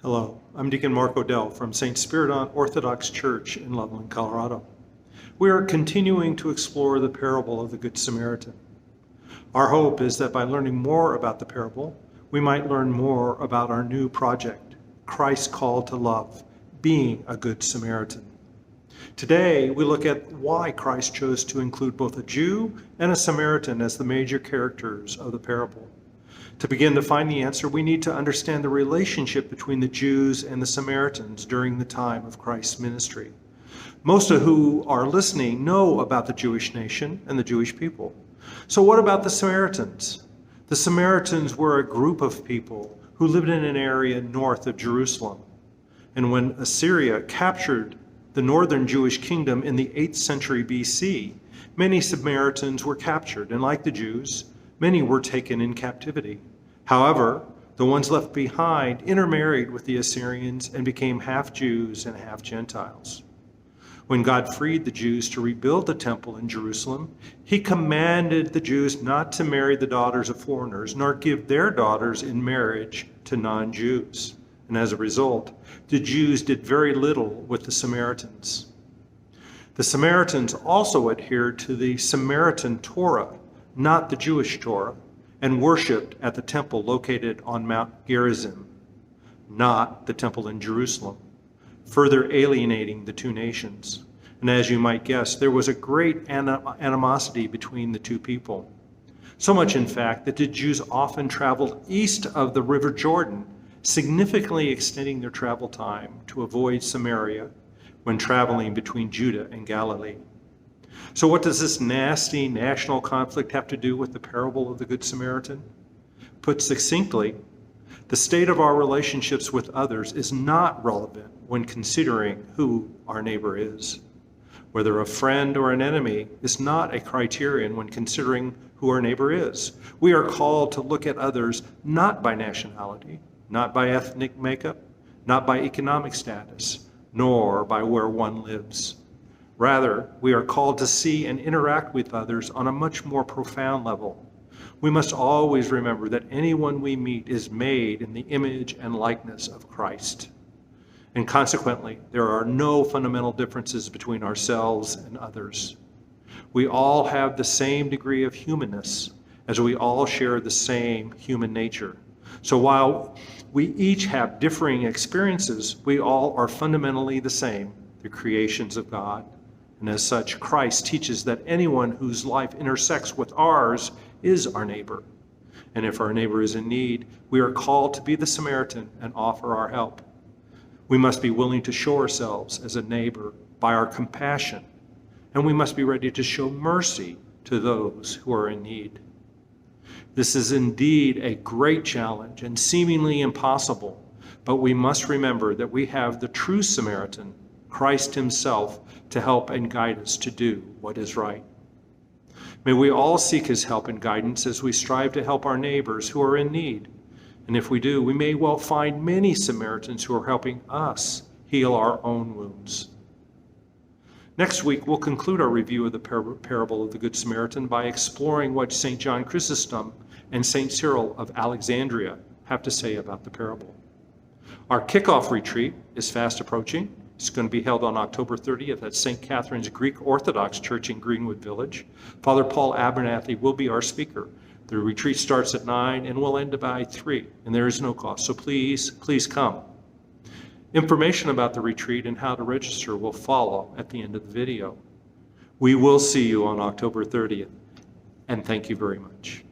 Hello, I'm Deacon Mark Odell from St. Spiridon Orthodox Church in Loveland, Colorado. We are continuing to explore the parable of the Good Samaritan. Our hope is that by learning more about the parable, we might learn more about our new project, Christ's call to love, being a Good Samaritan. Today, we look at why Christ chose to include both a Jew and a Samaritan as the major characters of the parable. To begin to find the answer, we need to understand the relationship between the Jews and the Samaritans during the time of Christ's ministry. Most of who are listening know about the Jewish nation and the Jewish people. So what about the Samaritans? The Samaritans were a group of people who lived in an area north of Jerusalem. And when Assyria captured the northern Jewish kingdom in the 8th century BC, many Samaritans were captured, and like the Jews, many were taken in captivity. However, the ones left behind intermarried with the Assyrians and became half Jews and half Gentiles. When God freed the Jews to rebuild the temple in Jerusalem, he commanded the Jews not to marry the daughters of foreigners, nor give their daughters in marriage to non-Jews. And as a result, the Jews did very little with the Samaritans. The Samaritans also adhered to the Samaritan Torah, not the Jewish Torah, and worshipped at the temple located on Mount Gerizim, not the temple in Jerusalem, further alienating the two nations. And as you might guess, there was a great animosity between the two people. So much, in fact, that the Jews often traveled east of the River Jordan, significantly extending their travel time to avoid Samaria when traveling between Judah and Galilee. So what does this nasty national conflict have to do with the parable of the Good Samaritan? Put succinctly, the state of our relationships with others is not relevant when considering who our neighbor is. Whether a friend or an enemy is not a criterion when considering who our neighbor is. We are called to look at others not by nationality, not by ethnic makeup, not by economic status, nor by where one lives. Rather, we are called to see and interact with others on a much more profound level. We must always remember that anyone we meet is made in the image and likeness of Christ. And consequently, there are no fundamental differences between ourselves and others. We all have the same degree of humanness, as we all share the same human nature. So while we each have differing experiences, we all are fundamentally the same, the creations of God. And as such, Christ teaches that anyone whose life intersects with ours is our neighbor. And if our neighbor is in need, we are called to be the Samaritan and offer our help. We must be willing to show ourselves as a neighbor by our compassion, and we must be ready to show mercy to those who are in need. This is indeed a great challenge and seemingly impossible, but we must remember that we have the true Samaritan, Christ himself, to help and guide us to do what is right. May we all seek his help and guidance as we strive to help our neighbors who are in need. And if we do, we may well find many Samaritans who are helping us heal our own wounds. Next week, we'll conclude our review of the parable of the Good Samaritan by exploring what St. John Chrysostom and St. Cyril of Alexandria have to say about the parable. Our kickoff retreat is fast approaching. It's going to be held on October 30th at St. Catherine's Greek Orthodox Church in Greenwood Village. Father Paul Abernathy will be our speaker. The retreat starts at 9 and will end by 3, and there is no cost. So please come. Information about the retreat and how to register will follow at the end of the video. We will see you on October 30th, and thank you very much.